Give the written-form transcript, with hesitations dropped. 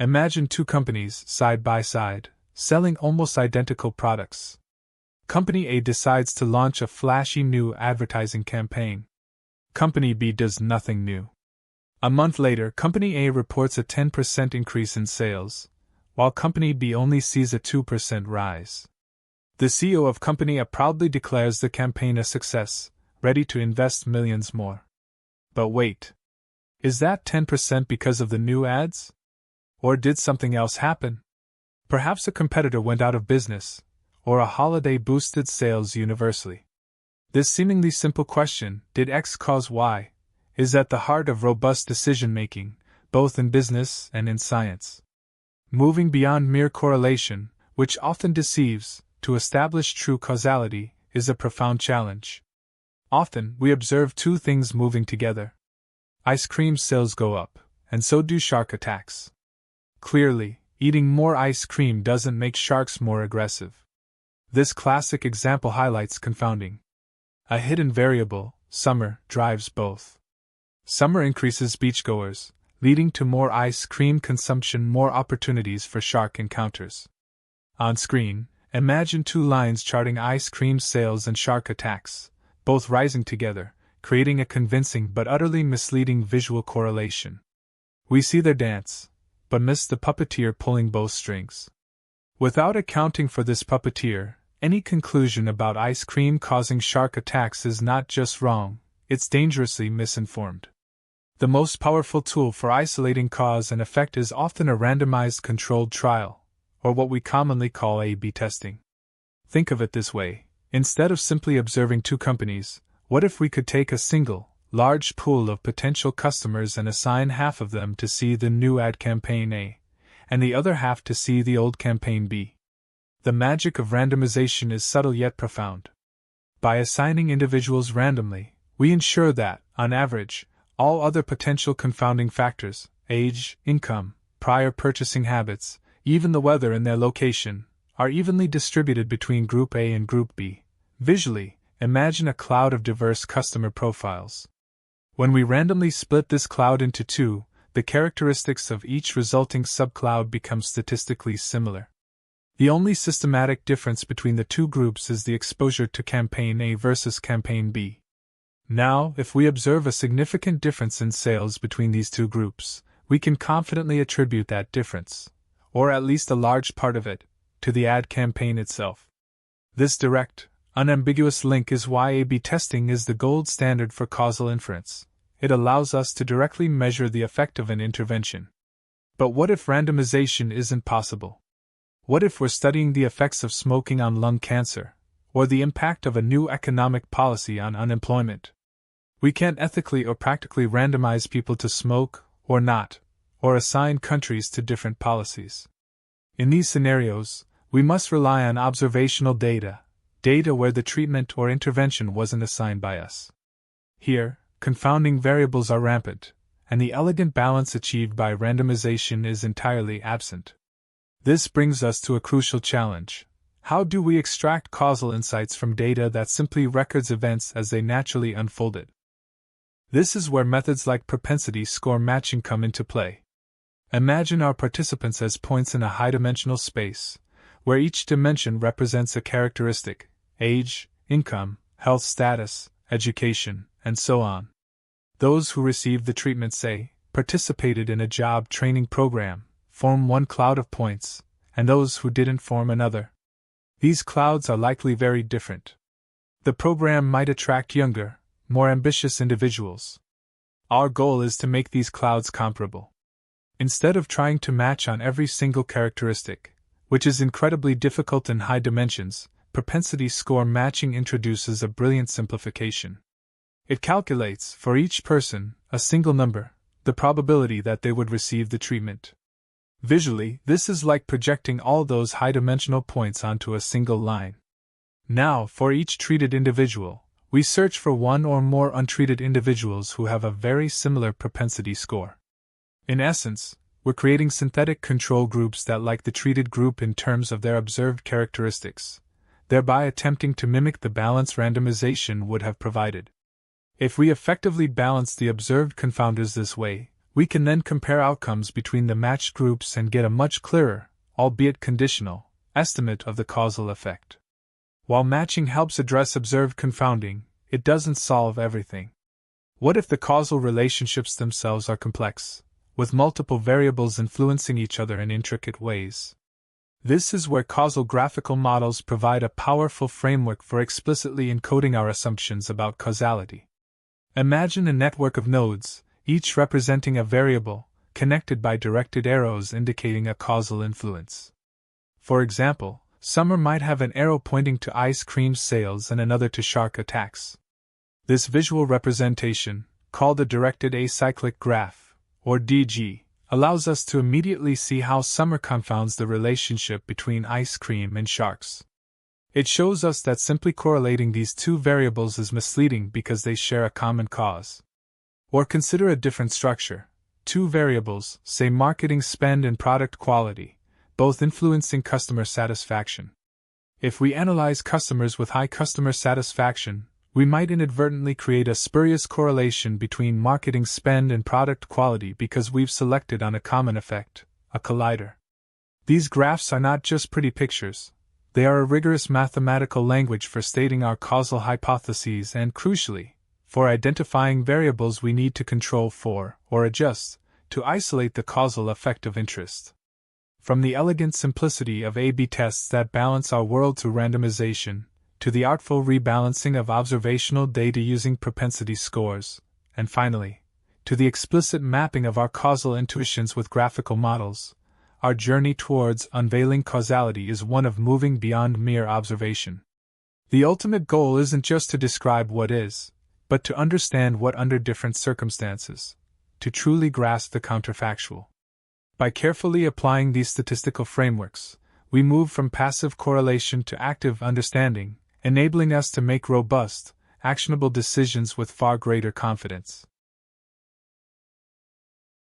Imagine two companies, side by side, selling almost identical products. Company A decides to launch a flashy new advertising campaign. Company B does nothing new. A month later, Company A reports a 10% increase in sales, while Company B only sees a 2% rise. The CEO of Company A proudly declares the campaign a success, ready to invest millions more. But wait. Is that 10% because of the new ads? Or did something else happen? Perhaps a competitor went out of business, or a holiday boosted sales universally. This seemingly simple question, did X cause Y, is at the heart of robust decision-making, both in business and in science. Moving beyond mere correlation, which often deceives, to establish true causality, is a profound challenge. Often, we observe two things moving together. Ice cream sales go up, and so do shark attacks. Clearly, eating more ice cream doesn't make sharks more aggressive. This classic example highlights confounding. A hidden variable, summer, drives both. Summer increases beachgoers, leading to more ice cream consumption, more opportunities for shark encounters. On screen, imagine two lines charting ice cream sales and shark attacks, both rising together, creating a convincing but utterly misleading visual correlation. We see their dance, but miss the puppeteer pulling both strings. Without accounting for this puppeteer, any conclusion about ice cream causing shark attacks is not just wrong, it's dangerously misinformed. The most powerful tool for isolating cause and effect is often a randomized controlled trial, or what we commonly call A/B testing. Think of it this way: instead of simply observing two companies, what if we could take a single, large pool of potential customers and assign half of them to see the new ad campaign A, and the other half to see the old campaign B? The magic of randomization is subtle yet profound. By assigning individuals randomly, we ensure that, on average, all other potential confounding factors, age, income, prior purchasing habits, even the weather and their location, are evenly distributed between Group A and Group B. Visually, imagine a cloud of diverse customer profiles. When we randomly split this cloud into two, the characteristics of each resulting subcloud become statistically similar. The only systematic difference between the two groups is the exposure to campaign A versus campaign B. Now, if we observe a significant difference in sales between these two groups, we can confidently attribute that difference, or at least a large part of it, to the ad campaign itself. This direct, unambiguous link is why A/B testing is the gold standard for causal inference. It allows us to directly measure the effect of an intervention. But what if randomization isn't possible? What if we're studying the effects of smoking on lung cancer, or the impact of a new economic policy on unemployment? We can't ethically or practically randomize people to smoke, or not, or assign countries to different policies. In these scenarios, we must rely on observational data where the treatment or intervention wasn't assigned by us. Here, confounding variables are rampant, and the elegant balance achieved by randomization is entirely absent. This brings us to a crucial challenge. How do we extract causal insights from data that simply records events as they naturally unfolded? This is where methods like propensity score matching come into play. Imagine our participants as points in a high-dimensional space, where each dimension represents a characteristic: age, income, health status, education, and so on. Those who received the treatment, say, participated in a job training program, form one cloud of points, and those who didn't form another. These clouds are likely very different. The program might attract younger, more ambitious individuals. Our goal is to make these clouds comparable. Instead of trying to match on every single characteristic, which is incredibly difficult in high dimensions, propensity score matching introduces a brilliant simplification. It calculates, for each person, a single number, the probability that they would receive the treatment. Visually, this is like projecting all those high-dimensional points onto a single line. Now, for each treated individual, we search for one or more untreated individuals who have a very similar propensity score. In essence, we're creating synthetic control groups that like the treated group in terms of their observed characteristics, thereby attempting to mimic the balance randomization would have provided. If we effectively balance the observed confounders this way, We can then compare outcomes between the matched groups and get a much clearer, albeit conditional, estimate of the causal effect. While matching helps address observed confounding, it doesn't solve everything. What if the causal relationships themselves are complex, with multiple variables influencing each other in intricate ways? This is where causal graphical models provide a powerful framework for explicitly encoding our assumptions about causality. Imagine a network of nodes, each representing a variable, connected by directed arrows indicating a causal influence. For example, summer might have an arrow pointing to ice cream sales and another to shark attacks. This visual representation, called a directed acyclic graph, or DG, allows us to immediately see how summer confounds the relationship between ice cream and sharks. It shows us that simply correlating these two variables is misleading because they share a common cause. Or consider a different structure. Two variables, say marketing spend and product quality, both influencing customer satisfaction. If we analyze customers with high customer satisfaction, we might inadvertently create a spurious correlation between marketing spend and product quality because we've selected on a common effect, a collider. These graphs are not just pretty pictures, they are a rigorous mathematical language for stating our causal hypotheses and, crucially, for identifying variables we need to control for, or adjust, to isolate the causal effect of interest. From the elegant simplicity of A/B tests that balance our world through randomization, to the artful rebalancing of observational data using propensity scores, and finally, to the explicit mapping of our causal intuitions with graphical models, our journey towards unveiling causality is one of moving beyond mere observation. The ultimate goal isn't just to describe what is, but to understand what under different circumstances, to truly grasp the counterfactual. By carefully applying these statistical frameworks, we move from passive correlation to active understanding, enabling us to make robust, actionable decisions with far greater confidence.